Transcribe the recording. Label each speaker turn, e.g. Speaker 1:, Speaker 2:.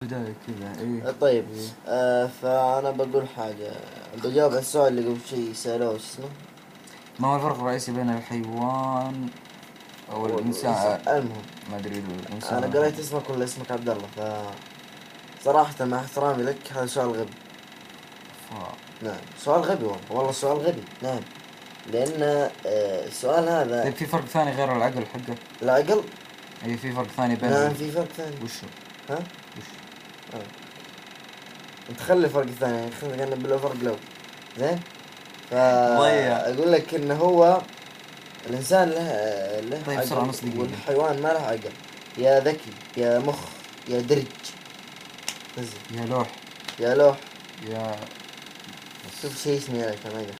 Speaker 1: بداية كذا ايه.
Speaker 2: طيب. فأنا بقول حاجة، بجاوب على السؤال اللي قبل شيء سألوه، شو اسمه؟
Speaker 1: ما هو الفرق الرئيسي بين الحيوان او الانسان؟
Speaker 2: المهم،
Speaker 1: ما ادري الانسان
Speaker 2: أنا قريت اسمك ولا اسمك عبد الله، صراحة مع احترامي لك هذا سؤال غبي. نعم سؤال غبي، والله سؤال غبي. نعم، لأن السؤال هذا.
Speaker 1: طيب في فرق ثاني غير العقل حقه؟
Speaker 2: العقل؟
Speaker 1: اي في فرق ثاني بين
Speaker 2: نعم في فرق ثاني.
Speaker 1: وشو؟
Speaker 2: ها؟
Speaker 1: وش؟
Speaker 2: انت خلي الفرق الثاني، خلينا نقول فرق لو زين.
Speaker 1: ضيع.
Speaker 2: اقول لك انه هو الانسان له
Speaker 1: طيب
Speaker 2: عقل،
Speaker 1: بسرعة نص دقيقة.
Speaker 2: والحيوان ما له عقل، يا ذكي يا مخ يا درج.
Speaker 1: يا لوح
Speaker 2: يا لوح.
Speaker 1: يا
Speaker 2: شوف شيء اسمي لك ما